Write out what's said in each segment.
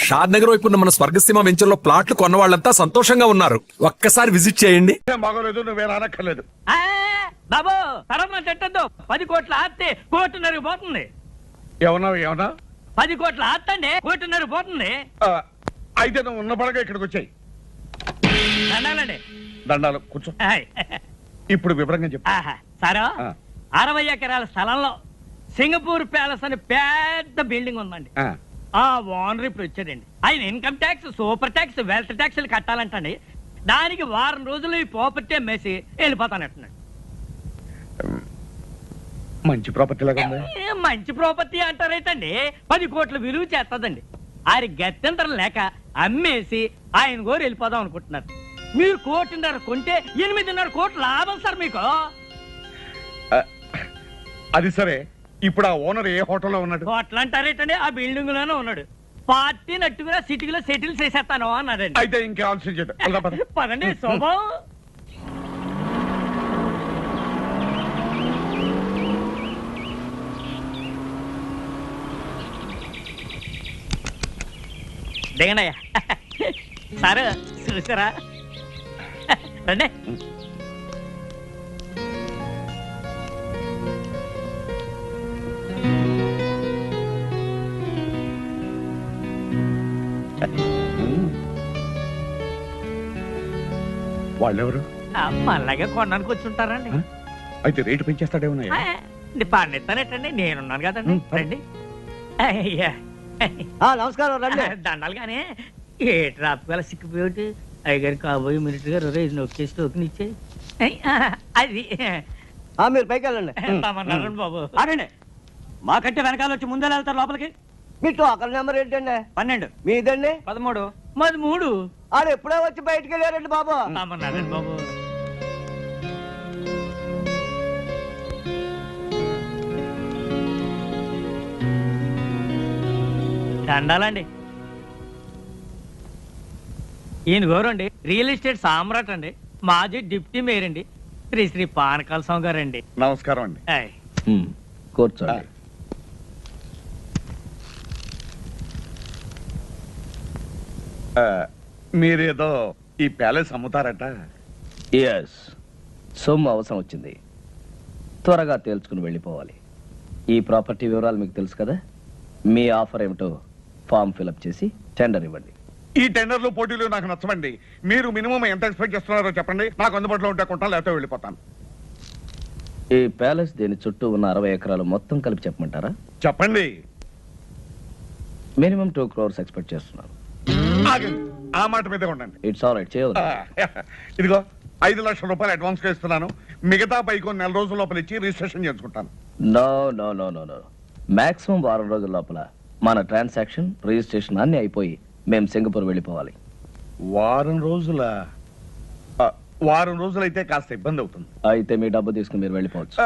షాద్ నగర్ వైపు ఉన్న మన స్వర్గసీమ వెంచర్ లో ప్లాట్లు కొన్న వాళ్ళంతా సంతోషంగా ఉన్నారు. ఒక్కసారి విజిట్ చేయండి. బాగోలేదు, నువ్వేం అనక్కర్లేదు. బాబు తరఫున చెట్టద్దు. 10 కోట్ల ఆస్తి కోటిన్నర పోతుంది. ఏమన్నా 10 కోట్ల ఆస్తి అండి కోటిన్నర పోతుంది. అయితే నువ్వు ఉన్న పడగా ఇక్కడికి వచ్చాయి. దండాలండి. దండాలు కూర్చో. ఇప్పుడు వివరంగా చెప్పు. సారా 60 ఎకరాల స్థలంలో సింగపూర్ ప్యాలెస్ అని పెద్ద బిల్డింగ్ ఉందండి. ఆ ఓనర్ ఇప్పుడు వచ్చాడండి. ఆయన income tax, super tax, wealth tax కట్టాలంటండి. దానికి వారం రోజులు ఈ ప్రాపర్టీ అమ్మేసి వెళ్ళిపోతానంటున్నాడు. మంచి ప్రాపర్టీ లాగా ఉంది. మంచి ప్రాపర్టీ అంటారైతండి 10 కోట్ల విలువ చేస్తుందండి. ఆయన గత్యంతరం లేక అమ్మేసి ఆయన గోరు వెళ్ళిపోదాం అనుకుంటున్నారు. మీరు 1.5 కోటి కొంటే 8.5 కోట్ల లాభం సార్ మీకు. అది సరే, ఇప్పుడు ఆ ఓనర్ ఏ హోటల్లో ఉన్నాడు? హోటల్ అంటారేటండి ఆ బిల్డింగ్ లోనే ఉన్నాడు. పార్టీ నట్టుగా సిటీలో సెటిల్ చేసేస్తాను అన్నాడండి. అయితే ఇంకే ఆలోచించదు. పదండి శోభం. దిగండియ్యా. సార్ చూసారా? రండి. వాళ్ళెవరు? మళ్ళాగే కొనడానికి వచ్చి ఉంటారండి. అయితే రేటు పెంచేస్తాడేమన్నా? పన్నెత్తానేటండి, నేనున్నాను కదండి. రండి. అయ్యా నమస్కారం. రండి. దండాలి కానీ ఏ ట్రాఫిక్ వల్ల సిక్కిపోయి అయ్యగారు కాబోయే మినిట్ గారు నొక్కేసి టోకెన్ ఇచ్చే అది. మీరు పైకి వెళ్ళండి. బాబు అనండి. మాకంటే వెనకాల వచ్చి ముందే వెళ్తారు లోపలికి. మీ టోకన్ నెంబర్ ఏంటండి? 12. మీదండి? 13. మాది 3. ఆడు ఎప్పుడో వచ్చి బయటికి వెళ్ళారండి బాబు. బాబు దండాలండి. ఈయన గోరండి రియల్ ఎస్టేట్ సామ్రాట్ అండి. మాజీ డిప్యూటీ మేయర్ అండి. శ్రీ పానకాల స్వామి గారండి. నమస్కారం అండి. కూర్చోండి. మీరేదో ఈ ప్యాలెస్ అమ్ముతారట? ఎస్, సొమ్ము అవసరం వచ్చింది, త్వరగా తేల్చుకుని వెళ్ళిపోవాలి. ఈ ప్రాపర్టీ వివరాలు మీకు తెలుసు కదా. మీ ఆఫర్ ఏమిటో ఫామ్ ఫిలప్ చేసి టెండర్ ఇవ్వండి. ఈ టెండర్లు పోటీలు నాకు నచ్చవండి. మీరు మినిమం ఎంత ఎక్స్పెక్ట్ చేస్తున్నారో చెప్పండి. నాకు అందుబాటులో ఉంటే కొంటాను, లేకపోతే వెళ్ళిపోతాను. ఈ ప్యాలెస్ దీని చుట్టూ ఉన్న 60 ఎకరాలు మొత్తం కలిపి చెప్పమంటారా? చెప్పండి. మినిమం 2 crores ఎక్స్పెక్ట్ చేస్తున్నాను. ఆగండి, ఆ మాట మీదే ఉండండి. ఇట్స్ ఆల్ రైట్, చేయదు. ఇదిగో 5 లక్షల రూపాయలు అడ్వాన్స్ గా ఇస్తున్నాను. మిగతా పైకి 4 రోజుల లోపల ఇచ్చి రిజిస్ట్రేషన్ చేసుకుంటాను. No no no no no, maximum 1 రోజుల లోపల మన ట్రాన్సాక్షన్, రిజిస్ట్రేషన్ అన్ని అయిపోయి మేము సింగపూర్ వెళ్ళిపోవాలి. వారం రోజులైతే కాస్త ఇబ్బంది అవుతుంది. అయితే మీ డబ్బు తీసుకుని మీరు వెళ్ళిపోవచ్చు.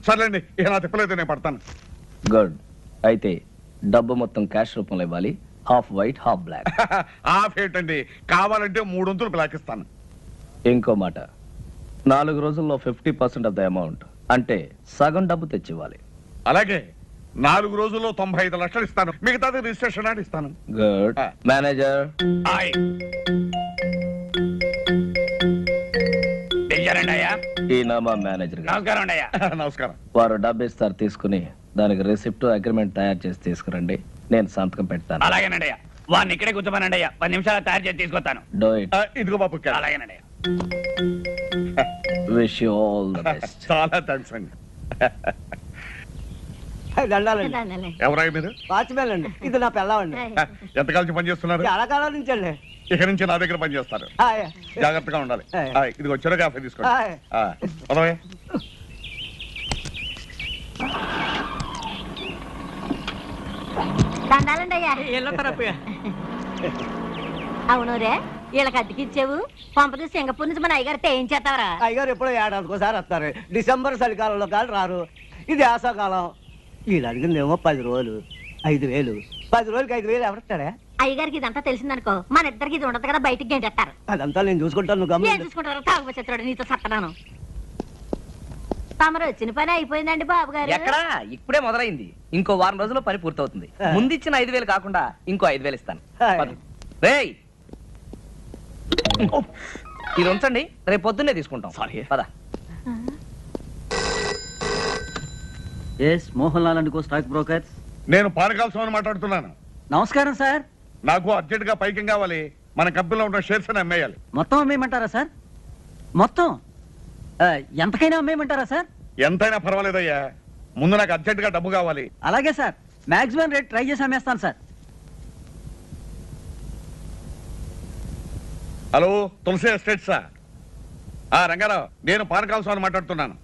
సర్లేండి, నా తిప్పలేదు, నేను పడతాను. గుడ్. అయితే డబ్బు మొత్తం క్యాష్ రూపంలో ఇవ్వాలి. Half white half black. Half ఏంటండి, కావాలంటే 3 వంతులు బ్లాక్ ఇస్తాను. ఇంకో మాట, 4 రోజుల్లో 50% ఆఫ్ ద అమౌంట్, అంటే సగం డబ్బు తెచ్చివ్వాలి. అలాగే 4 రోజుల్లో 95 లక్షలు ఇస్తాను. మిగతాది రిజిస్ట్రేషన్ అని ఇస్తాను. గుడ్. మేనేజర్. ఈయన మా మేనేజర్. నమస్కారం. వారు డబ్బు ఇస్తారు, తీసుకుని దానికి రిసిప్ట్, అగ్రిమెంట్ తయారు చేసి తీసుకురండి. నేను సంతకం పెడతాను. అలాగేనండి. వాడిని ఇక్కడే కూర్చోమనండి. 10 నిమిషాలు తయారు చేసి తీసుకొస్తాను. Do it. ఇదిగో బాబు. అలాగేనండి. Wish you all the best. చాలా థ్యాంక్స్ అండి. దండాలండి. ఎవరాయి మీరు? వాచ్మెన్ అండి. ఇది నా పిల్లవండి. ఎంతకాలం పని చేస్తున్నారు? చాలా కాలం నుంచి అండి. ఇక నుంచి నా దగ్గర పని చేస్తారు. జాగ్రత్తగా ఉండాలి. ఇది వచ్చారో కాఫీ తీసుకోండి. అవును రే, వీళ్ళకి అద్దెకిచ్చావు. పంపది సింగపూర్ నుంచి మన అయ్యగారితో ఏం చేస్తావరా? అయ్యగారు ఎప్పుడో ఏడాదికోసారి వస్తారు. డిసెంబర్ చలికాలంలో కాదు రారు. ఇది వేసవకాలం. వీళ్ళు అడిగిందేమో 10 రోజులు 5,000. 10 రోజులకి 5,000 ఎవరిస్తాడా? అయ్యగారికి ఇదంతా తెలిసిందనుకో, మన ఇద్దరికి ఇది ఉండదు కదా, బయటికి గంటేస్తారు. అదంతా నేను చూసుకుంటాను. నేను చూసుకుంటారు. తాగుబోతుడు నీతో సత్తనాను. తమరు వచ్చిన పని అయిపోయిందండి బాబు గారు. ఎక్కడా ఇప్పుడే మొదలైంది. ఇంకో వారం రోజుల్లో పని పూర్తవుతుంది. ముందిచ్చిన 5,000 కాకుండా ఇంకో 5,000 ఇస్తాను. పద. రేయ్ ఇది ఉంచండి, రేపు పొద్దున్నే తీసుకుంటాం. పద. Mohan Lal and co stock brokers. నేను పానకాల స్వామిని మాట్లాడుతున్నాను. నమస్కారం సార్. నాకు అర్జెంట్ గా పైకి కావాలి. మన కంపెనీలో ఉన్న షేర్స్ అని అమ్మేయాలి. మొత్తం అమ్మేయమంటారా సార్? మొత్తం ఎంతకైనా అమ్మేయమంటారా సార్? ఎంతైనా పర్వాలేదయ్యా, ముందు నాకు అర్జెంట్ గా డబ్బు కావాలి. అలాగే సార్, మాక్సిమం రేట్ ట్రై చేసి అమ్మేస్తాను సార్. హలో, తులసి ఎస్టేట్సా? రంగారావు, నేను పానకాల స్వామిని మాట్లాడుతున్నాను.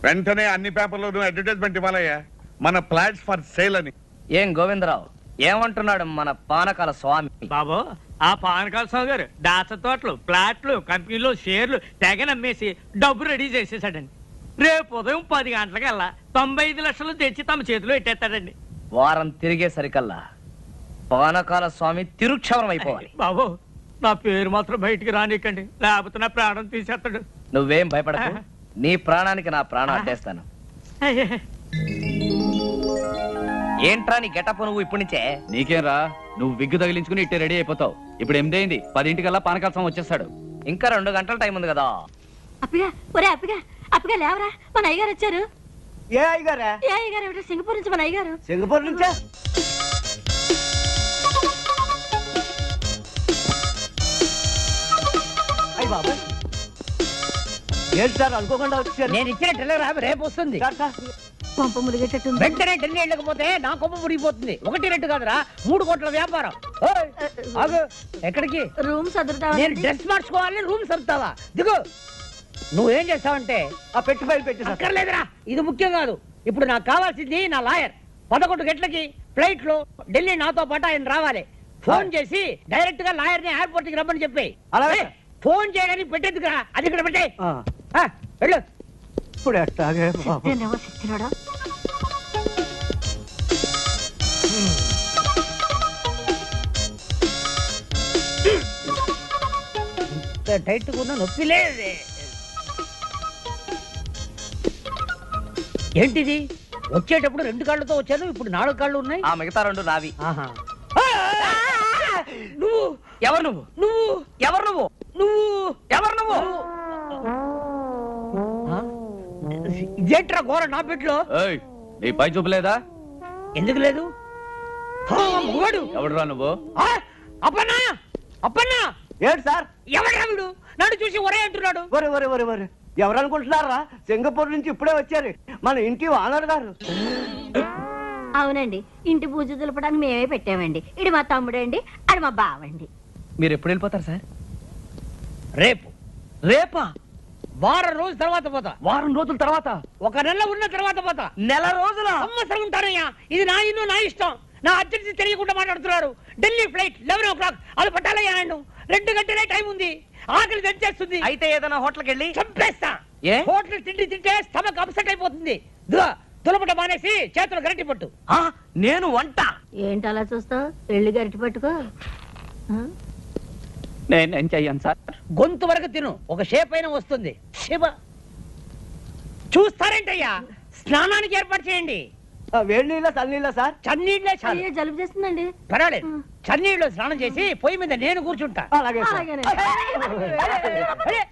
వెంటనే అన్ని పేపర్లోనూ అడ్వర్టైజ్మెంట్ ఇవ్వాలయ్యా, మన ఫ్లాట్స్ ఫర్ సేల్ అని. ఏం గోవిందరావు ఏమంటున్నాడు మన పానకాల స్వామి? బాబు, ఆ పానకాల స్వామి గారు దాస తోటలు, ప్లాట్లు, కంపెనీలో షేర్లు తెగనమ్మేసి డబ్బు రెడీ చేసేసాడండి. రేపు ఉదయం 10 గంటలకల్లా 95 లక్షలు తెచ్చి తమ చేతిలో పెట్టేస్తాడండి. వారం తిరిగేసరికల్లా పానకాల స్వామి తిరుక్షవరం అయిపోవాలి. బాబు, నా పేరు మాత్రం బయటికి రానికండి, లేకపోతే నా ప్రాణం తీసేస్తాడు. నువ్వేం భయపడకు, నీ ప్రాణానికి నా ప్రాణం అడ్డేస్తాను. ఏంట్రా నీ గెటప్ నువ్వు ఇప్పటి నుంచే? నీకేం రా, నువ్వు విగ్గు తగిలించుకుని ఇట్టే రెడీ అయిపోతావు. ఇప్పుడు 8 అయింది, 10 పానకాల స్వామి వచ్చేస్తాడు. ఇంకా 2 గంటల టైం ఉంది కదా. అప్పిగా, ఒరే అప్పిగా, అప్పిగా లేవరా, మన అయ్యగారు వచ్చారు. ఏ అయ్యగారా? ఏ అయ్యగారు ఏమిటో, సింగపూర్ నుంచి మన అయ్యగారు. సింగపూర్ నుంచా? అయ్య బాబాయ్, ఏంటి సార్ అనుకోకుండా వచ్చారు? నేను ఇచ్చిన టెలిగ్రామ్ రేపు వస్తుంది. సార్, సార్, పంప ములిగేటట్టుంది. వెంటనే ఢిల్లీ వెళ్ళకపోతే నా కొమ్మ మురిగిపోతుంది. 1 2 కాదురా, 3 కోట్ల వ్యాపారం. ఓయ్, ఆగు. ఎక్కడికి? రూమ్ సదురుతా నేను డ్రెస్ మార్చుకోవాలి, రూమ్ సర్దుతావా? దిగు. నువ్వేం చేస్తావంటే ఆ పెట్టి ఫైల్ పెట్టి సార్. అక్కర్లేదురా, ఇది ముఖ్యం కాదు. ఇప్పుడు నాకు కావాల్సింది నా లాయర్. 11 గంటలకి ఫ్లైట్ లో ఢిల్లీ నాతో పాటు ఆయన రావాలి. ఫోన్ చేసి డైరెక్ట్ గా లాయర్ ని ఎయిర్పోర్ట్ కి రమ్మని చెప్పి. అలాగే. ఫోన్ చేయడానికి పెట్టేందుకురా, అది ఇక్కడ పెట్టే. ఆ, వెళ్ళు. ఇప్పుడు ఎట్టాగే బాబు? నేనేమో సిచ్చినాడా. టైట్ ఉన్న నొప్పి లేదే. ఏంటిది? వచ్చేటప్పుడు 2 కాళ్ళతో వచ్చాను, ఇప్పుడు 4 కాళ్ళు ఉన్నాయి. ఆ మిగతా 2 నావి. ఆహా. నువ్వు ఎవరు నువ్వు? నువ్వు ఎవరు నువ్వు? నువ్వు ఎవరు నువ్వు? ఇదేంట్రా ఘోర నా పెట్లో? ఏయ్, నీ పై చూపలేదా? ఎందుకు లేదు? మూడు. ఎవడురా నువ్వు? అప్పన్నా, అప్పన్నా, ఏంటి సార్? ఎవడా వీడు? నన్ను చూసి ఒరే అంటున్నాడు. ఒరే ఒరే ఒరే ఒరే, ఎవరు అనుకుంటున్నారా? సింగపూర్ నుంచి ఇప్పుడే వచ్చారు మన ఇంటి ఓనర్ గారు. అవునండి, ఇంటి పూజ దులపడానికి మేమే పెట్టామండి. ఇది మా తమ్ముడండి, అది మా బావండి. మీరు ఎప్పుడు వెళ్ళిపోతారు సార్? రేపు. రేపా? వారం రోజుల తర్వాత పోతా. వారం రోజుల తర్వాత? 1 నెల ఉన్న తర్వాత పోతా. నెల రోజుల? సంవత్సరం ఉంటానయ్యా. ఇది నా ఇల్లు, నా ఇష్టం. నా అర్జెన్సీ తెలియకుండా మాట్లాడుతున్నారు. Delhi flight 11 o'clock. అది పట్టాలయ్యా నన్ను. 2 గంటలే టైం ఉంది. ఆకలి తెచ్చేస్తుంది. అయితే ఏదైనా హోటల్కి వెళ్ళి చంపేస్తా. ఏ? హోటల్ తిండి తింటే స్టమక్ అప్సెట్ అయిపోతుంది. తులపట మానేసి చేతులు గరిటి పట్టు. నేను వంట. ఏంటి అలా చూస్తావు? వెళ్ళి గరిటి పట్టుకో. నేనేం చెయ్యను సార్. గొంతు వరకు తిను, ఒక షేప్ అయినా వస్తుంది. శివ, చూస్తారేంటయ్యా? స్నానానికి ఏర్పాటు చేయండి. వేడి నీళ్ళ చల్లనీళ్ళ సార్? చన్నీళ్ళే చాలు. అయ్యో, జలుబు చేస్తుందండి. పర్వాలేదు, చన్నీళ్ళు స్నానం చేసి పొయ్యి మీద నేను కూర్చుంటా. అలాగే సార్. అలాగేనండి. అరే,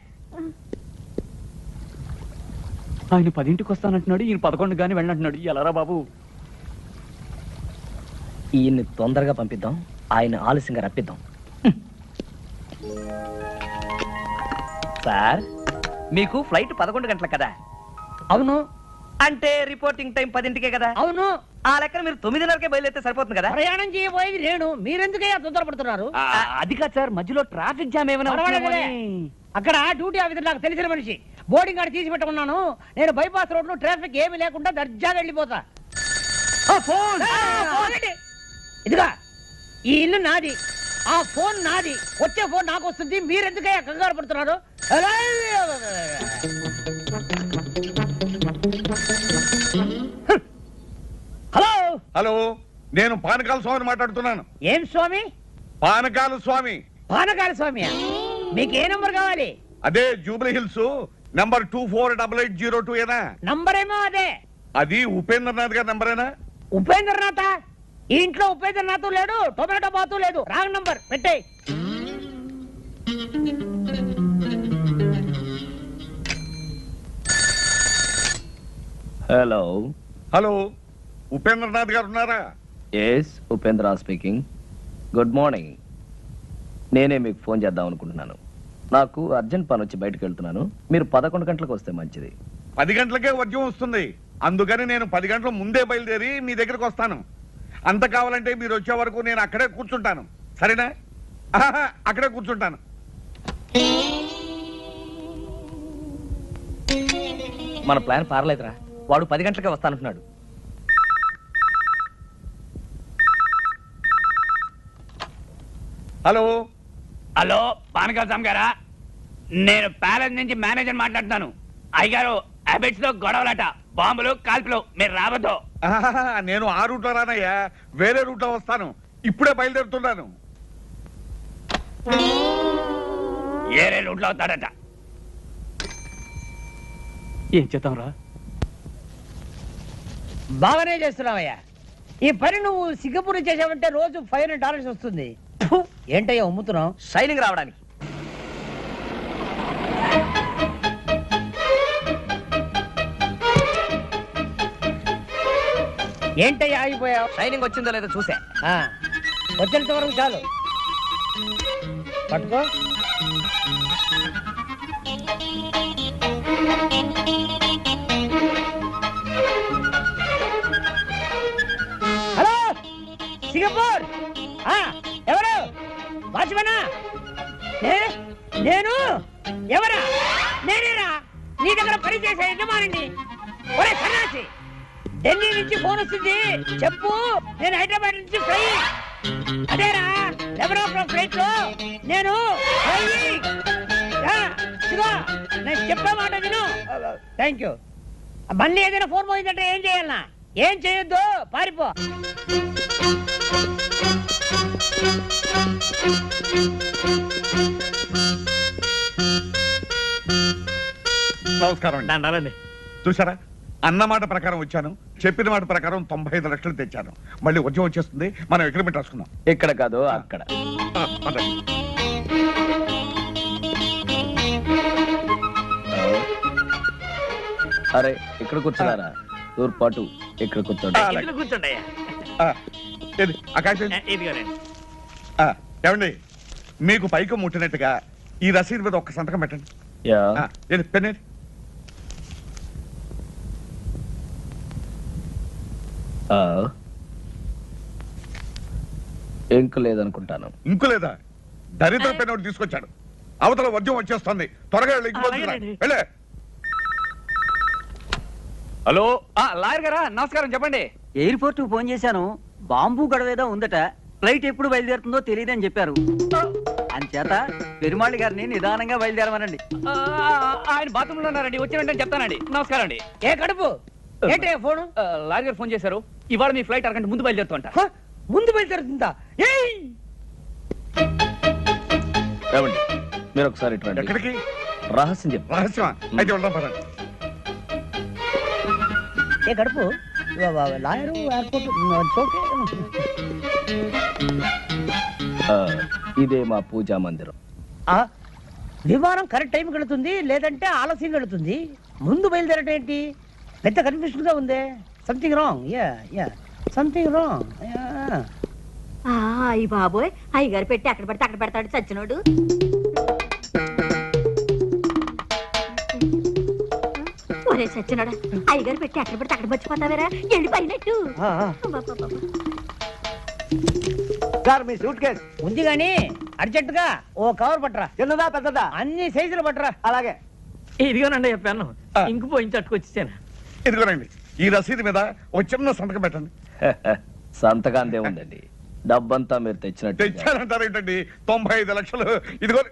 ఆయన 10ంటికి వస్తానంటున్నాడు, ఈయన 11 గానీ వెళ్ళంటున్నాడు. ఎలారా బాబు? ఈయన్ని తొందరగా పంపిద్దాం, ఆయన ఆలస్యంగా రప్పిద్దాం. సార్, మీకు ఫ్లైట్ 11 గంటలకు కదా? అవును. అంటే రిపోర్టింగ్ టైం 10ంటికే కదా? అవును. ఆ లెక్కన మీరు 9:30కే బయలుదేరితే సరిపోతుంది కదా? ప్రయాణం చేయబోయేది నేను, మీరెందుకయ్యా తొందరపడుతున్నారు? అది కాదు సార్, మధ్యలో ట్రాఫిక్ జామ్ ఏమైనా పర్వాలేదులే. అక్కడ డ్యూటీ ఆఫీసర్ నాకు తెలిసిన మనిషి, బోర్డింగ్ కార్డు తీసి పెట్టుకున్నాను. నేను బైపాస్ రోడ్ లో ట్రాఫిక్ ఏమీ లేకుండా దర్జాగా వెళ్ళిపోతా. ఇదిగా, ఈ ఇల్లు నాది, ఆ ఫోన్ నాది. వచ్చే ఫోన్ నాకు వస్తుంది. మీరెందుకయ్యా కంగారు పడుతున్నారు? హలో. హలో, నేను పానకాల స్వామిని మాట్లాడుతున్నాను. ఏం స్వామి? పానకాల స్వామి. పానకాల స్వామి. మీకు ఏ నంబర్ కావాలి? అదే జూబ్లీ హిల్స్ నంబర్ 248802 ఏనా? నంబర్ ఏమో అదే. అది ఉపేంద్రనాథ్ గారి నంబరేనా? ఉపేంద్రనాథ్ ఈ ఇంట్లో ఉపేంద్రనాథ్ లేడు, టొమాటో బాతు లేదు. రాంగ్ నంబర్ పెట్టే. హలో, హలో, ఉపేంద్రనాథ్ గారు ఉన్నారా? Yes Upendra speaking. Good morning. నేనే మీకు ఫోన్ చేద్దాం అనుకుంటున్నాను. నాకు అర్జెంట్ పని వచ్చి బయటకు వెళ్తున్నాను. మీరు 11 గంటలకు వస్తే మంచిది. 10 గంటలకే వర్జం వస్తుంది. అందుకని నేను 10 గంటల ముందే బయలుదేరి మీ దగ్గరకు వస్తాను. అంత కావాలంటే మీరు వచ్చే వరకు నేను అక్కడే కూర్చుంటాను. సరేనా? ఆహా, అక్కడే కూర్చుంటాను. మన ప్లాన్ పారలేదురా. వాడు 10 గంటలకే వస్తానంటున్నాడు. హలో, హలో పానకాల స్వామి గారా, నేను ప్యాలెస్ నుంచి మేనేజర్ మాట్లాడుతున్నాను. అయ్యగారు హ్యాబిట్స్ లో గొడవలట, బాంబులు కాల్పులు, మీరు రావద్దు. ఆహా, నేను ఆ రూట్లో రానయ్యా, వేరే రూట్లో వస్తాను. ఇప్పుడే బయలుదేరుతున్నాను. ఏరే రూట్లో అవుతాడట. ఏం చేద్దాం రా? బాగానే చేస్తున్నావయ్యా. ఈ పని నువ్వు సింగపూర్ చేసావంటే రోజు $500 వస్తుంది. ఫు, ఏంటయ్యా అమ్ముతున్నావు? షైనింగ్ రావడానికి. ఏంటయ్యా ఆగిపోయావు? షైనింగ్ వచ్చిందో లేదో చూసా. వచ్చేంత వరకు చాలు. పట్టుకో. హలో సింగపూర్, ఎవరు? వాచ్మనా? నేను ఎవరా? నేనేరా నీ దగ్గర పనిచేసే యజమానిని. ఒరే సన్నాసి, ఢిల్లీ నుంచి ఫోన్ వస్తుంది, చెప్పు. నేను హైదరాబాద్ నుంచి ఫ్లై. అదేరా ఎవరో ఫ్లైట్ లో నేను నేను చెప్పే మాట విను. Thank you. మళ్ళీ ఏదైనా ఫోన్ పోయిందంటే ఏం చేయాలన్నా? ఏం చేయొద్దు, పారిపో. నమస్కారం అండి. దండాలండి. చూసారా, అన్నమాట ప్రకారం వచ్చాను, చెప్పిన మాట ప్రకారం 95 లక్షలు తెచ్చాను. మళ్ళీ వర్జం వచ్చేస్తుంది, మనం అగ్రిమెంట్ రాసుకుందాం. ఇక్కడ కాదు అక్కడ. పదండి. అరే ఇక్కడ కూర్చున్నారా? తూర్పాటు ఇక్కడ కూర్చోండి. ఇంట్లో కూర్చోండి అయ్యా. ఏది, ఆ కాగితం ఏది? ఇదిగోనండి. ఏమండి, మీకు పైకి ముట్టినట్టుగా ఈ రసీదు మీద ఒక్క సంతకం పెట్టండి. యా. ఏది, పెన్నేది? ఇంకు లేదనుకుంటాను. ఇంకు లేదా? దరిద్ర పెన్ ఒకటి తీసుకొచ్చాడు. అవతల వర్జం వచ్చేస్తుంది, త్వరగా వెళ్ళి ఇంటికి వస్తున్నా. అలాగేనండి. వెళ్ళే. హలో లాయర్ గారా, నమస్కారం, చెప్పండి. ఎయిర్పోర్ట్ కు ఫోన్ చేశాను. బాంబు గొడవేదో ఉందట. ఫ్లైట్ ఎప్పుడు బయలుదేరుతుందో తెలియదని చెప్పారు. అంచేత పెరుమాళి గారిని నిదానంగా బయలుదేరమనండి. ఆయన బాత్రూమ్ లో ఉన్నారండి, వచ్చి వెంటనే చెప్తానండి. నమస్కారం అండి. ఏ కడుపు ఏంటే ఫోను? లాయర్ గారు ఫోన్ చేశారు. ఇవాళ మీ ఫ్లైట్ అరగంట ముందు బయలుదేరుతుంట. ముందు బయలుదేరుతుందా? ఏయ్! ఏమండి, మీరు ఒకసారి ఇటు రండి. ఎక్కడికి? రహస్యం చెప్పు. రహస్యమా? అయితే వెళ్దాం పదండి. ఏ కడుపు లాయరు ఎయిర్పోర్ట్ ఓకే. ఇదే మా పూజా మందిరం. విమానం కరెక్ట్ టైంకి వెళుతుంది, లేదంటే ఆలస్యంగా వెళుతుంది. ముందు బయలుదేరటం ఏంటి? పెద్ద కన్ఫ్యూషన్ గా ఉంది. Something wrong. Yeah something wrong. అయ్యి బాబోయ్, అయ్యగారు పెట్టి అక్కడ పడితే అక్కడ పెడతాడు చచ్చినోడు. ఒరే చచ్చినోడా, అయ్యగారు పెట్టి అక్కడ పడితే అక్కడ మర్చిపోతావేరా? వెళ్ళిపోయినట్టు. సార్ మీ సూట్ కేస్ ఉంది గాని అర్జెంట్ గా ఓ కవర్ పట్టరా. చిన్నదా పెద్దదా? అన్ని సైజులు పట్టరా. అలాగే. ఇదిగోనండి చెప్పాను, ఇంకు పోయించి అట్టుకొచ్చాను. ఇదిగోనండి, ఈ రసీదు మీద ఒక చిన్న సంతకం పెట్టండి. సంతకాంతే ఉందండి. డబ్బంతా మీరు తెచ్చినట్టు. తెచ్చారంటారు ఏంటండి? 95 లక్షలు. ఇదిగో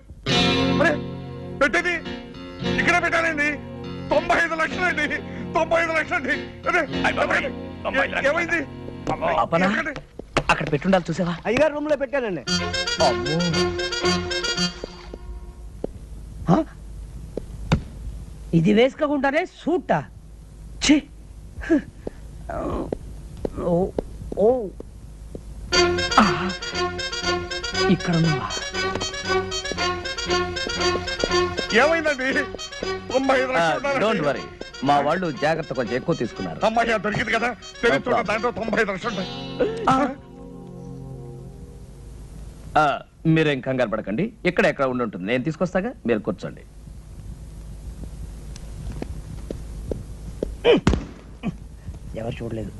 పెట్టేది ఇక్కడ పెట్టానండి. 95 లక్షలు అండి. 95 లక్షలు అండి. ఏమైంది? అపనా? అక్కడ పెట్టుండాలి, చూసావా? అయ్యగారు రూమ్ లో పెట్టానండి. ఇది వేసుకోకుండానే సూటా ఛీ ఓ ఓ ఆ, ఇక్కడ ఉన్నావా? ఏమైందండి 95 లక్షలు డోంట్ వరీ, మా వాళ్ళు జాగ్రత్త కొంచెం ఎక్కువ తీసుకున్నారు. అమ్మాయి దొరికింది కదా తెలియదు, దాంట్లో 95 లక్షలు ఉంటాయి. మీరేం కంగారు పడకండి, ఇక్కడ ఎక్కడ ఉండి ఉంటుంది, నేను తీసుకొస్తాగా, మీరు కూర్చోండి. ఎవరు చూడలేదు.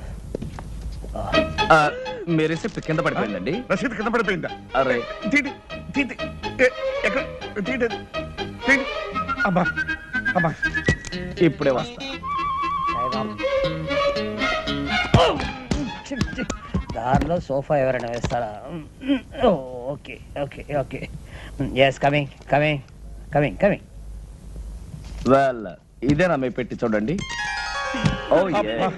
మీ రిసిప్ట్ కింద పడిపోయిందండి. రసీదు కింద పడిపోయిందా? అరే తీటి తీటి ఎక్కడ తీటి తీటి అబ్బా అబ్బా ఇప్పుడే వస్తా. దారిలో సోఫా ఎవరైనా వేస్తారా? Okay okay okay yes coming coming coming coming. Well, ఇదేనా మీ పెట్టి చూడండి. ఓ అబ్బా.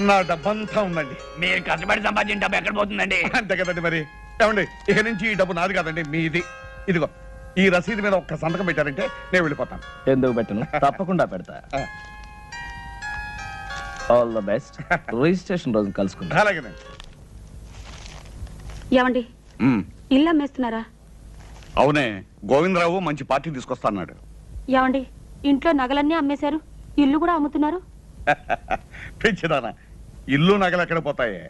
నా డబ్బంతా ఉందండి. మీరు కష్టపడి సంపాదించిన డబ్బు ఎక్కడ పోతుందండి? అంతే కదండి మరి. ఏమండి, ఇక నుంచి ఈ డబ్బు నాది కాదండి, మీది. ఇదిగో ఈ రసీదు మీద ఒక్క సంతకం పెట్టారంటే నేను వెళ్ళిపోతాను. ఎందుకు పెట్టను, తప్పకుండా పెడతా. All the best. రిజిస్ట్రేషన్ రోజు కలుసుకుంటా. అలాగేనండి. ఏమండి ఇల్లు అమ్మేస్తున్నారా? అవునే, గోవిందరావు మంచి పార్టీ తీసుకొస్తా అన్నాడు. ఏమండి ఇంట్లో నగలన్నీ అమ్మేశారు, ఇల్లు కూడా అమ్ముతున్నారు. పెంచిదానా, ఇల్లు నగలు ఎక్కడ పోతాయే?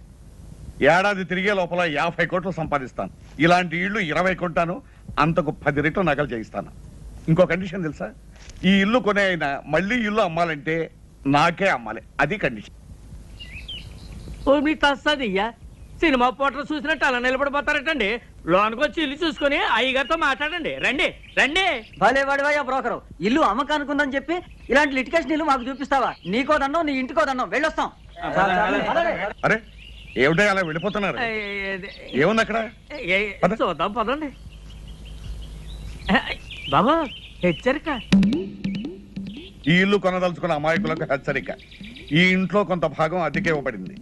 ఏడాది తిరిగే లోపల 50 కోట్లు సంపాదిస్తాను. ఇలాంటి ఇల్లు 20 కొంటాను, అంతకు 10 రెట్లు నగలు చేయిస్తాను. ఇంకో కండిషన్ తెలుసా? ఈ ఇల్లు కొనే అయినా మళ్ళీ ఇల్లు అమ్మాలంటే నాకే అమ్మాలి, అది కండిషన్. ఓ మీ తస్సదియ్యా, సినిమా పోటర్ చూసినట్టు అలా నిలబడిపోతారటండి. లోనికి వచ్చి ఇల్లు చూసుకుని అయ్యగారితో మాట్లాడండి. రండి రండి. భలే వాడివయ్యా బ్రోకరు, ఇల్లు అమ్మకానుకుందని చెప్పి ఇలాంటి లిటికేషన్ ఇల్లు మాకు చూపిస్తావా? నీకో దండం, నీ ఇంటికో దండం, వెళ్ళొస్తాం. అరే ఏమిటో అలా వెళ్ళిపోతున్నారు? ఏముంది అక్కడ? పద. చూద్దాం పదండి. బాబా హెచ్చరిక, ఈ ఇల్లు కొనదలుచుకున్న అమాయకులకు హెచ్చరిక. ఈ ఇంట్లో కొంత భాగం అద్దెకే ఇవ్వబడింది.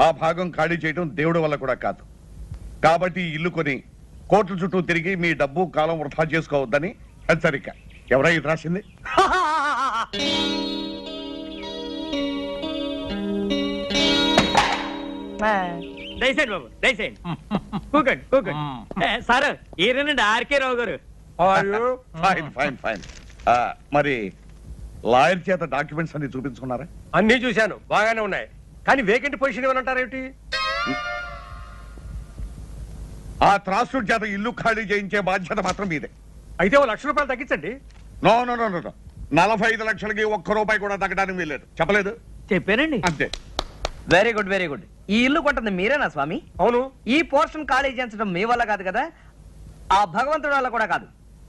ఆ భాగం ఖాళీ చేయడం దేవుడి వల్ల కూడా కాదు. కాబట్టి ఈ ఇల్లు కొని కోట్ల చుట్టూ తిరిగి మీ డబ్బు కాలం వృధా చేసుకోవద్దని హెచ్చరిక. ఎవరై ఇది రాసింది? దయచేయండి బాబు దయచేయండి. కూకండి కూకండి. సార్ ఈయనండి ఆర్కే రావు గారు. Fine fine fine. మరి లాయర్ చేత డాక్యుమెంట్స్ అన్ని చూపించుకున్నారా? అన్నీ చూశాను, బాగానే ఉన్నాయి. కానీ వేకెంట్ పొజిషన్ ఏమనంటారేమిటి? ఆ త్రాసుడి చేత ఇల్లు ఖాళీ చేయించే బాధ్యత మాత్రం మీదే. అయితే ఓ ₹1,00,000 తగ్గించండి. నో నో నో నో 45 లక్షలకి ₹1 కూడా తగ్గడానికి వీల్లేదు. చెప్పలేదు? చెప్పానండి. అంతే. Very good very good. ఈ ఇల్లు కొంటుంది మీరేనా స్వామి? అవును. ఈ పోర్షన్ ఖాళీ చేయించడం మీ వల్ల కాదు కదా, ఆ భగవంతుడి వల్ల కూడా కాదు.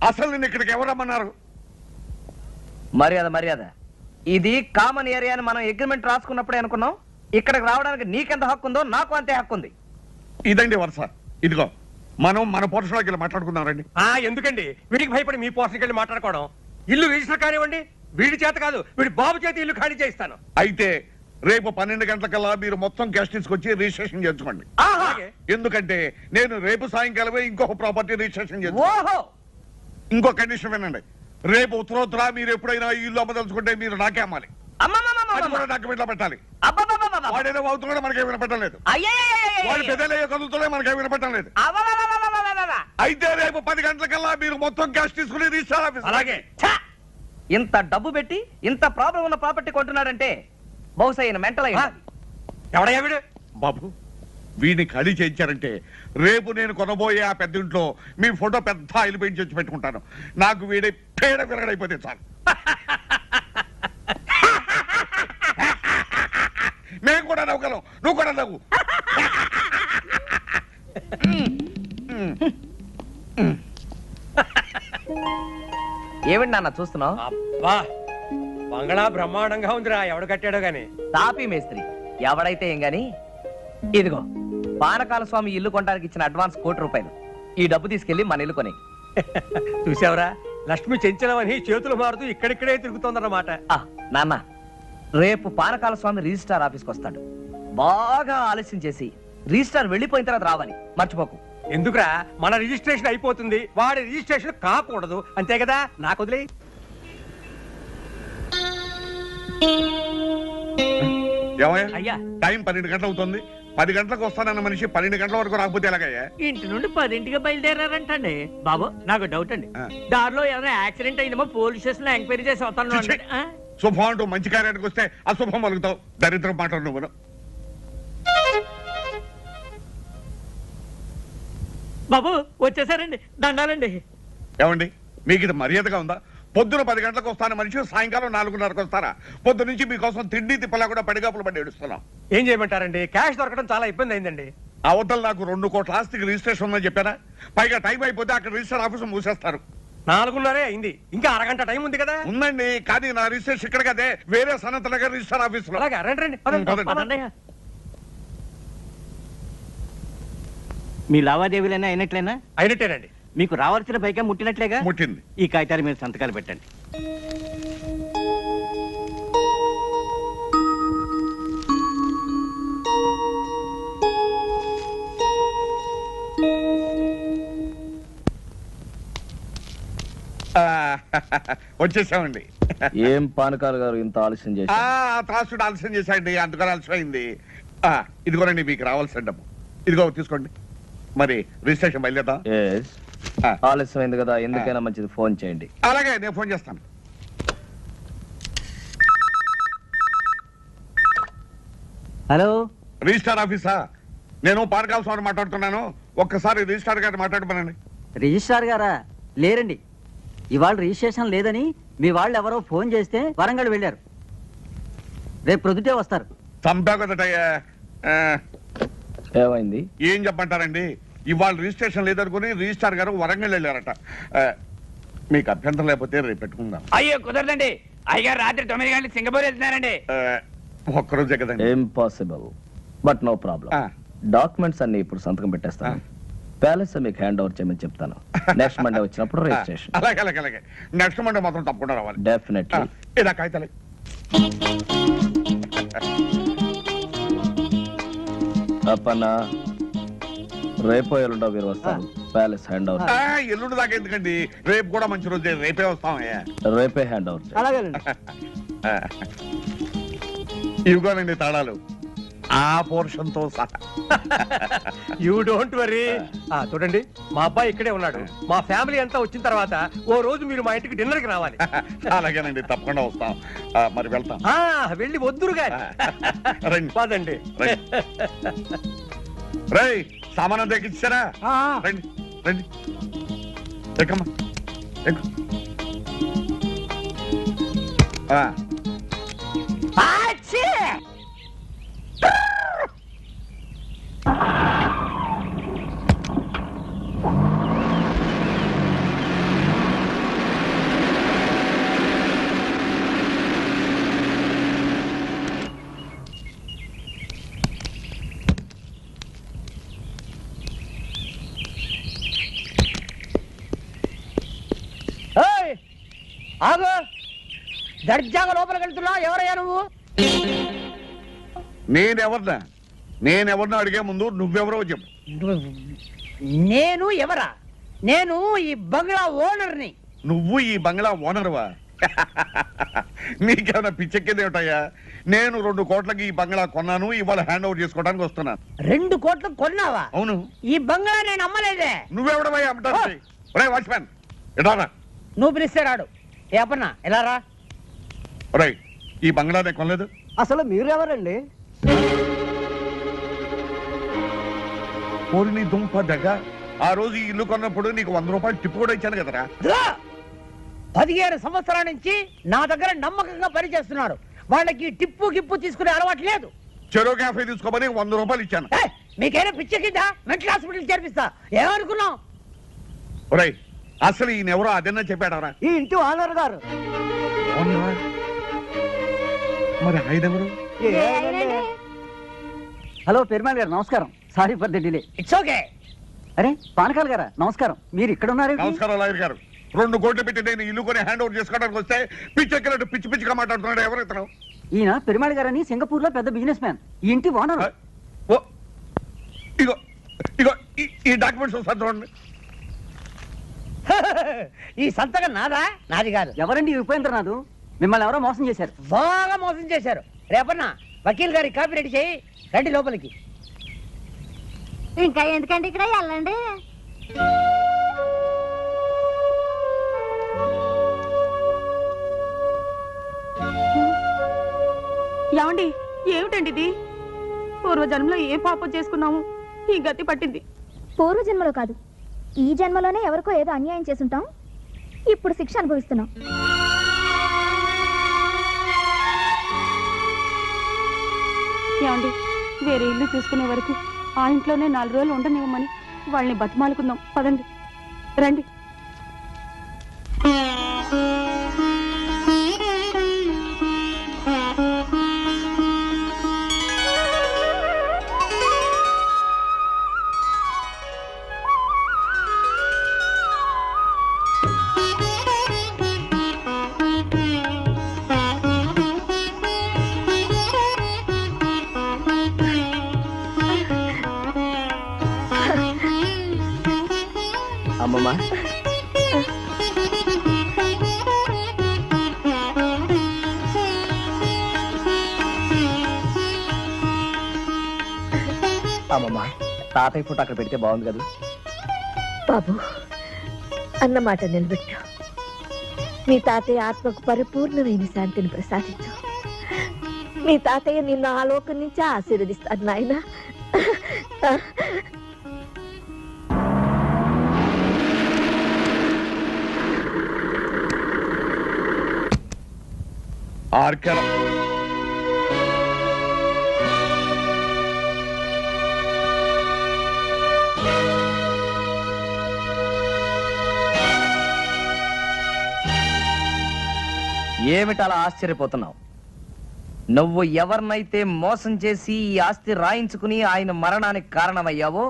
అసలు నేను ఇక్కడికి ఎవరు రమ్మన్నారు? మర్యాద మర్యాద. ఇది కామన్ ఏరియా అని మనం అగ్రిమెంట్ రాసుకున్నప్పుడే అనుకున్నాం. ఇక్కడికి రావడానికి నీకెంత హక్కు ఉందో నాకు అంతే హక్కు ఉంది. ఇదండి వరుస. ఇదిగో మనం మన పోర్షన్లోకి వెళ్ళి మాట్లాడుకుందాం రండి. ఎందుకండి వీడికి భయపడి మీ పోర్షన్కి వెళ్ళి మాట్లాడుకోవడం? ఇల్లు రిజిస్టర్ కానివ్వండి, వీడి చేత కాదు, వీడి బాబు చేత ఇల్లు ఖాళీ చేయిస్తాను. అయితే రేపు 12 గంటలకల్లా మీరు మొత్తం క్యాష్ తీసుకొచ్చి రిజిస్ట్రేషన్ చేసుకోండి. ఎందుకంటే నేను రేపు సాయంకాలమే ఇంకొక ప్రాపర్టీ రిజిస్ట్రేషన్ చేస్తాను. ఓహో, ఇంకో కండిషన్ వినండి. రేపు ఉత్తరోత్తర మీరు ఎప్పుడైనా ఈ ఇల్లు అమ్మదలుచుకుంటే మీరు నాకే అమ్మాలి. అది కూడా డాక్యుమెంట్లో పెట్టాలి. వాడేదో అవుతున్నాడో మనకేం వినపడటం లేదు. వాడు పెద్దలయ్యే కదులుతూనే మనకేం వినపడటం లేదు. అయితే రేపు 10 గంటలకల్లా మీరు మొత్తం క్యాష్ తీసుకుని రిజిస్టర్ ఆఫీస్. అలాగే. ఇంత డబ్బు పెట్టి ఇంత ప్రాబ్లం ఉన్న ప్రాపర్టీ కొంటున్నాడంటే బహుశా ఈయన మెంటల్ అయ్యి ఉండాలి. ఎవడయ్యా వీడు? బాబు, వీడిని ఖాళీ చేయించారంటే రేపు నేను కొనబోయే ఆ పెద్ద ఇంట్లో మీ ఫోటో పెద్ద ఆయిల్ పెయింట్ చేసి పెట్టుకుంటాను. నాకు వీడి పేడ విరగడైపోతే చాలు. మేము కూడా నవ్వుగలం, నువ్వు కూడా నవ్వు. ఏమిటి నాన్న చూస్తున్నావు? అబ్బా, బంగళా బ్రహ్మాండంగా ఉందిరా. ఎవడు కట్టాడో గాని. తాపీ మేస్త్రి ఎవడైతే ఏం గాని. ఇదిగో పానకాల స్వామి ఇల్లు కొనడానికి ఇచ్చిన అడ్వాన్స్ ₹1,00,00,000. ఈ డబ్బు తీసుకెళ్లి మన ఇల్లు కొని. చూసావరా, లక్ష్మి చెంచలమని చేతులు మారుతూ ఇక్కడిక్కడే తిరుగుతోందన్నమాట. నాన్న, రేపు పానకాల స్వామి రిజిస్ట్రార్ ఆఫీస్కి వస్తాడు. బాగా ఆలస్యం చేసి రిజిస్ట్రార్ వెళ్ళిపోయిన తర్వాత రావాలి, మర్చిపోకు. ఎందుకురా, మన రిజిస్ట్రేషన్ అయిపోతుంది, వాడి రిజిస్ట్రేషన్ కాకూడదు, అంతే కదా. నాకు వదిలే. ఏమయ్యా అయ్యా. టైం 12 గంటలు అవుతుంది. 10 గంటలకు వస్తానన్న మనిషి 12 గంటల వరకు రాకపోతే ఎలాగయ్యా? ఇంటి నుండి 10ంటికి బయలుదేరారంటండి. బాబు నాకు డౌట్ అండి, దారిలో ఏదైనా యాక్సిడెంట్ అయిందేమో పోలీస్ స్టేషన్ లో ఎంక్వైరీ చేసి వస్తాను చిచ్చి. శుభం అంటూ మంచి కార్యానికి వస్తే అశుభం పలుకుతావు. దరిద్రం మాటలు నువ్వు. బాబు వచ్చేసారండి, దండాలండి. ఏమండి మీకు ఇది మర్యాదగా ఉందా? పొద్దున 10 గంటలకు వస్తాను మనిషి సాయంకాలం 4:30కు వస్తారా? పొద్దు నుంచి మీకోసం తిండి తిప్పలా కూడా పడిగాపులు పడి ఏడుస్తున్నాం. ఏం చేయమంటారండి, క్యాష్ దొరకడం చాలా ఇబ్బంది అయిందండి. అవతల నాకు 2 కోట్ల ఆస్తికి రిజిస్ట్రేషన్ ఉందని చెప్పారా? పైగా టైం అయిపోతే అక్కడ రిజిస్టర్ ఆఫీసు మూసేస్తారు. 4:30 అయింది, ఇంకా అరగంట టైం ఉంది కదా. ఉందండి, కానీ నా రిజిస్ట్రేషన్ ఇక్కడ కదే, వేరే సనత్ నగర్ రిజిస్టర్ ఆఫీసులో. అలాగే రండి రండి, పదండి, పదండి. పదండి. మీ లావాదేవీలైనా అయినట్లేనా? అయినట్టేనండి. మీకు రావాల్సిన పైగా ముట్టినట్లేగా? ముట్టింది. ఈ కాగితాలు మీరు సంతకాలు పెట్టండి. వచ్చేసామండి. ఏం పానకాలు గారు ఇంత ఆలస్యం చేసి త్రాసుడు ఆలస్యం చేశాండి, అందుకని ఆలస్యమైంది. ఇదిగోనండి మీకు రావాల్సిన డబ్బు. ఇదిగో తీసుకోండి. మరి రిజిస్ట్రేషన్ బయలుదేద్దాం. ఆలస్యమైంది కదా, ఎందుకైనా మంచిది ఫోన్ చేయండి. అలాగే నేను ఫోన్ చేస్తాను. హలో, రిజిస్టార్ ఆఫీసా? నేను పానకాల స్వామి మాట్లాడుతున్నాను. ఒక్కసారి రిజిస్టార్ గారిని మాట్లాడమనండి. రిజిస్ట్రార్ గారా? లేరండి, ఇవాళ రిజిస్ట్రేషన్ లేదని మీ వాళ్ళు ఎవరో ఫోన్ చేస్తే వరంగల్ వెళ్ళారు. రేపు ప్రొద్దుటే వస్తారు. చంపా కదటయ్యా. ఏమైంది? ఏం చెప్పంటారండి, ఇవాళ రిజిస్ట్రేషన్ లేదనుకుని రిజిస్టార్ గారు వరంగల్ వెళ్ళారట. మీకు అభ్యంతరం లేకపోతే రేపు పెట్టుకుందాం. అయ్యో కుదరదండి, అయ్యగారు రాత్రి 9 గంటలకు సింగపూర్ వెళ్తున్నారండి. ఒక్కరోజే కదండి. Impossible, but no problem. Documents అన్ని ఇప్పుడు సంతకం పెట్టేస్తాను. ప్యాలెస్ మీకు హ్యాండ్ ఓవర్ చేయమని చెప్తాను. నెక్స్ట్ మండే వచ్చినప్పుడు రిజిస్ట్రేషన్. అలాగే అలాగే అలాగే. నెక్స్ట్ మండే మాత్రం తప్పకుండా రావాలి. డెఫినెట్లీ. ఇలా కాగితాలే. అప్పన్న రేపో ఎల్లుండో మీరు వస్తారు. Palace hand over. ఎల్లుండి దాకా ఎందుకండి, రేపు కూడా మంచి రోజే, రేపే వస్తామయ్యా. రేపే హ్యాండ్ ఓవర్. అలాగేనండి. ఇవిగోనండి తాళాలు, ఆ పోర్షన్ తో సహా. You don't worry. చూడండి, మా అబ్బాయి ఇక్కడే ఉన్నాడు. మా ఫ్యామిలీ అంతా వచ్చిన తర్వాత ఓ రోజు మీరు మా ఇంటికి డిన్నర్ కి రావాలి. అలాగేనండి, తప్పకుండా వస్తాం. మరి వెళ్తాం. వెళ్ళి వద్దురుగా రండి పదండి. రై సామానం తెచ్చిచ్చారా? రండి రండి, ఎక్కమ్మా ఎక్కు. ఆగు, దర్జాగా లోపలికి వెళ్తున్నా. ఎవరయ్యా నువ్వు? నేనెవరినో అడిగే ముందు నువ్వెవరో చెప్పు. నేను ఎవరా? నేను ఈ బంగ్లా ఓనర్ని. నువ్వు ఈ బంగ్లా ఓనర్వా? నీకేమైనా పిచ్చెక్కేదేమిటయ్యా? నేను 2 కోట్లకి ఈ బంగ్లా కొన్నాను, ఇవాళ హ్యాండ్ ఓవర్ చేసుకోవడానికి వస్తున్నాను. 2 కోట్లు కొన్నావా? అవును. ఈ బంగ్లా నేను అమ్మలేదే. నువ్వెవడవయ్యా అమ్మటానికి? ఒరే వాచ్మ్యాన్, ఎడారా? నువ్వు పిలిస్తే రాడు. ఏ అప్పన్నా ఎలా రా? ఒరే, ఈ బంగ్లా నేను కొనలేదు. అసలు మీరెవరండి? పోరి నీ దుంప దగ్గ. ఆ రోజు ఈ ఇల్లు కొన్నప్పుడు నీకు 100 రూపాయలు టిప్పు కూడా ఇచ్చాను కదరా. 17 సంవత్సరాల నుంచి నా దగ్గర నమ్మకంగా పనిచేస్తున్నాడు. వాళ్ళకి టిప్పు గిప్పు తీసుకునే అలవాటు లేదు. చెరో క్యాఫే తీసుకోమని 100 రూపాయలు ఇచ్చాను. మీకైనా పిచ్చెక్కిందా? Mental hospital చేర్పిస్తా. ఏమనుకున్నావు? ఒరేయ్, అసలు ఈయన ఎవరో అదన్నా చెప్పాడవరా? ఈ ఇంటి ఓనర్ గారు. మరి ఆయన ఎవరు? హలో పెరుమాళ్ గారు, నమస్కారం. Sorry for the delay. It's okay. అరే పానకాల్ గారా, నమస్కారం. మీరు ఇక్కడ ఉన్నారు? నమస్కారం లాయర్ గారు. 2 కోట్లు పెట్టి నేను ఇల్లు కొని హ్యాండ్ ఓవర్ చేసుకోవడానికి వస్తే పిచ్చెక్కినట్టు పిచ్చి పిచ్చిగా మాట్లాడుతున్నాడు. ఎవరు ఇతను? ఈయన పెరుమాళ్ గారని సింగపూర్ లో పెద్ద బిజినెస్ మ్యాన్. ఈ ఇంటి ఓనర్. ఓ, ఇగో ఇగో ఈ డాక్యుమెంట్స్ ఒకసారి చూడండి. ఈ సంతకం నాదా? నాది కాదు. ఎవరండి ఉపేంద్రనాథ్? మిమ్మల్ని ఎవరో మోసం చేశారు. బాగా మోసం చేశారు. రేపన్నా వకీల్ గారి కాపీ రెడీ చేయి, రండి లోపలికి. ఇంకా ఎందుకండి ఇక్కడ వెళ్ళండి. ఏమండి, ఏమిటండి ఇది? పూర్వజన్మలో ఏ పాపం చేసుకున్నాము ఈ గతి పట్టింది. పూర్వజన్మలో కాదు, ఈ జన్మలోనే ఎవరికో ఏదో అన్యాయం చేసుంటాం, ఇప్పుడు శిక్ష అనుభవిస్తున్నాం. ఏమండి, వేరే ఇల్లు చూసుకునే వరకు ఆ ఇంట్లోనే 4 రోజులు ఉండనివ్వమని వాళ్ళని బతిమాలుకుందాం. పదండి, రండి. అమ్మమ్మ, అమ్మమ్మ, తాతయ్య ఫోటో అక్కడ పెడితే బాగుంది కదా. బాబు, అన్నమాట నిలబెట్టు. మీ తాతయ్య ఆత్మకు పరిపూర్ణమైన శాంతిని ప్రసాదించు. మీ తాతయ్య నిన్ను ఆలోకం నుంచి ఆశీర్వదిస్తాడు నాయన. ఆర్కరం ఏమిటలా ఆశ్చర్యపోతున్నావు? నువ్వు ఎవరినైతే మోసం చేసి ఈ ఆస్తి రాయించుకుని ఆయన మరణానికి కారణమయ్యావో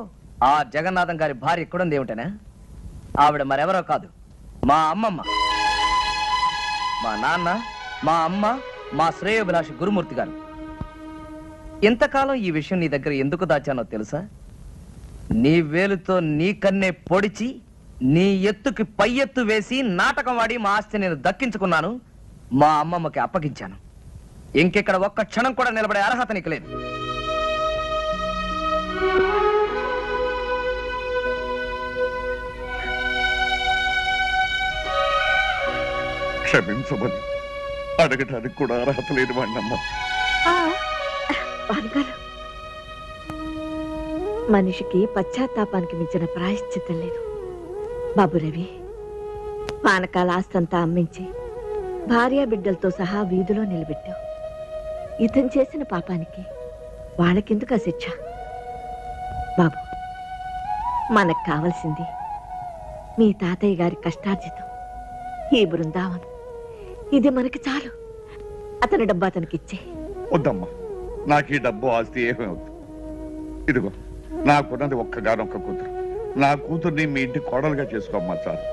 ఆ జగన్నాథం గారి భార్య ఎక్కడుంది ఏమిటనా? ఆవిడ మరెవరో కాదు, మా అమ్మమ్మ. మా నాన్న, మా అమ్మ, మా శ్రేయోభిలాషి గురుమూర్తి గారు. ఇంతకాలం ఈ విషయం నీ దగ్గర ఎందుకు దాచానో తెలుసా? నీ వేలుతో నీ కన్నే పొడిచి నీ ఎత్తుకి పై ఎత్తు వేసి నాటకం వాడి మా ఆస్తి నేను దక్కించుకున్నాను, మా అమ్మమ్మకి అప్పగించాను. ఇంకెక్కడ ఒక్క క్షణం కూడా నిలబడే అర్హత నీకు లేదు. క్షమించమని అడగటానికి కూడా అర్హత లేని వాడినమ్మా. మనిషికి పశ్చాత్తాపానికి మించిన ప్రాయశ్చిత్తం లేదు బాబు రవి. పానకాల ఆస్తంతా అమ్మించి భార్య బిడ్డలతో సహా వీధిలో నిలబెట్టావు. ఇతను చేసిన పాపానికి వాళ్ళకెందుకు ఆ శిక్ష? బాబు, మనకు కావలసింది మీ తాతయ్య గారి కష్టార్జితం, ఈ బృందావనం. ఇది మనకి చాలు. అతని డబ్బు అతనికి ఇచ్చే. వద్దమ్మా, నాకు ఈ డబ్బు ఆస్తి ఏమీ వద్దు. ఇదిగో నాకున్నది ఒక్కగానొక్క కూతురు. నా కూతుర్ని మీ ఇంటి కోడలుగా చేసుకోమ్మా చాలు.